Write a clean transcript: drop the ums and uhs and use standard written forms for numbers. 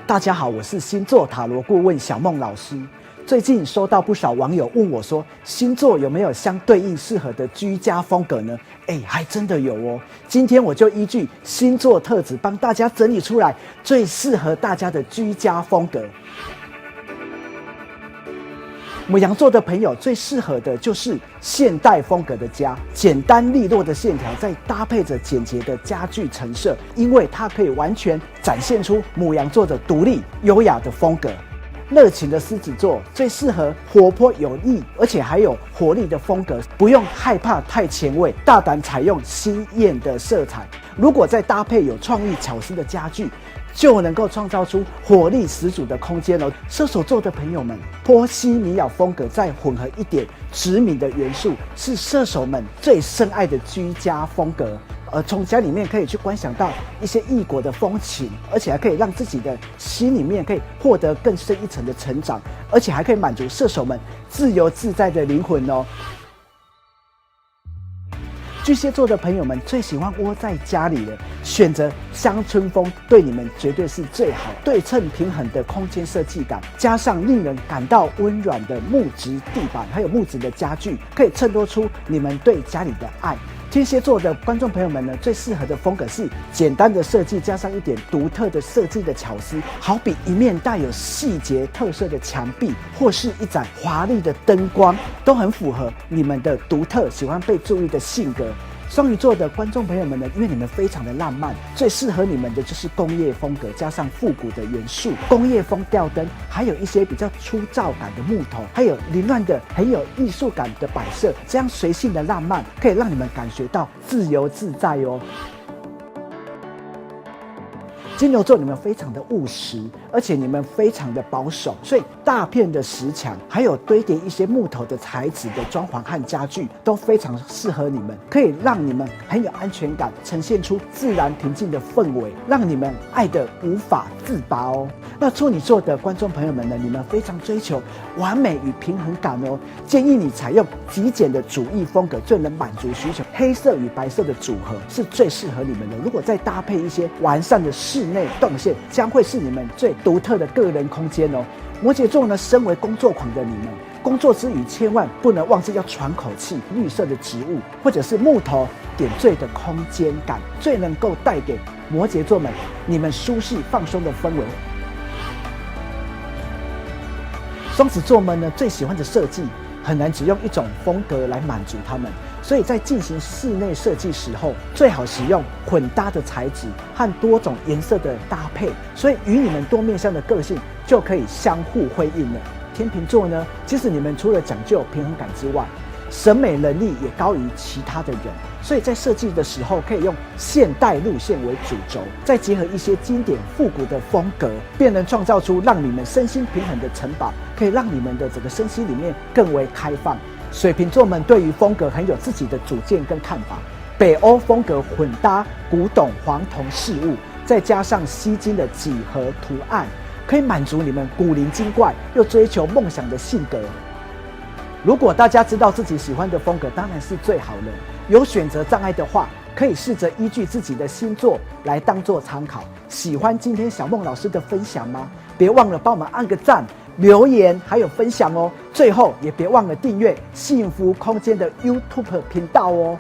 大家好，我是星座塔罗顾问小梦老师。最近收到不少网友问我说，星座有没有相对应适合的居家风格呢？还真的有哦。今天我就依据星座特质帮大家整理出来最适合大家的居家风格。牡羊座的朋友最适合的就是现代风格的家，简单利落的线条，再搭配着简洁的家具陈设，因为它可以完全展现出牡羊座的独立优雅的风格。热情的狮子座最适合活泼有力而且还有活力的风格，不用害怕太前卫，大胆采用鲜艳的色彩。如果再搭配有创意巧思的家具，就能够创造出活力十足的空间哦。射手座的朋友们，波西米亚风格再混合一点殖民的元素，是射手们最深爱的居家风格。从家里面可以去观想到一些异国的风情，而且还可以让自己的心里面可以获得更深一层的成长，而且还可以满足射手们自由自在的灵魂哦。巨蟹座的朋友们最喜欢窝在家里了，选择乡村风对你们绝对是最好。对称平衡的空间设计感，加上令人感到温软的木质地板，还有木质的家具，可以衬托出你们对家里的爱。天蝎座的观众朋友们呢，最适合的风格是简单的设计，加上一点独特的设计的巧思，好比一面带有细节特色的墙壁，或是一盏华丽的灯光，都很符合你们的独特、喜欢被注意的性格。双鱼座的观众朋友们呢，因为你们非常的浪漫，最适合你们的就是工业风格加上复古的元素，工业风吊灯，还有一些比较粗糙感的木头，还有凌乱的很有艺术感的摆设，这样随性的浪漫可以让你们感觉到自由自在哦。金牛座，你们非常的务实，而且你们非常的保守，所以大片的石墙，还有堆叠一些木头的材质的装潢和家具，都非常适合你们，可以让你们很有安全感，呈现出自然平静的氛围，让你们爱得无法自拔哦。那处女座的观众朋友们呢，你们非常追求完美与平衡感哦，建议你采用极简的主义风格，最能满足需求。黑色与白色的组合是最适合你们的，如果再搭配一些完善的室内动线，将会是你们最独特的个人空间哦。摩羯座呢，身为工作狂的你们，工作之余千万不能忘记要喘口气。绿色的植物或者是木头点缀的空间感，最能够带给摩羯座们你们舒适放松的氛围。双子座们呢，最喜欢的设计很难只用一种风格来满足他们，所以在进行室内设计时候，最好使用混搭的材质和多种颜色的搭配，所以与你们多面向的个性就可以相互辉映了。天秤座呢，其实你们除了讲究平衡感之外，审美能力也高于其他的人，所以在设计的时候可以用现代路线为主轴，再结合一些经典复古的风格，便能创造出让你们身心平衡的城堡，可以让你们的整个身心里面更为开放。水瓶座们对于风格很有自己的主见跟看法，北欧风格混搭古董黄铜饰物，再加上吸睛的几何图案，可以满足你们古灵精怪又追求梦想的性格。如果大家知道自己喜欢的风格，当然是最好了。有选择障碍的话，可以试着依据自己的星座来当做参考。喜欢今天小梦老师的分享吗？别忘了帮我们按个赞、留言还有分享哦。最后也别忘了订阅幸福空间的 YouTube 频道哦。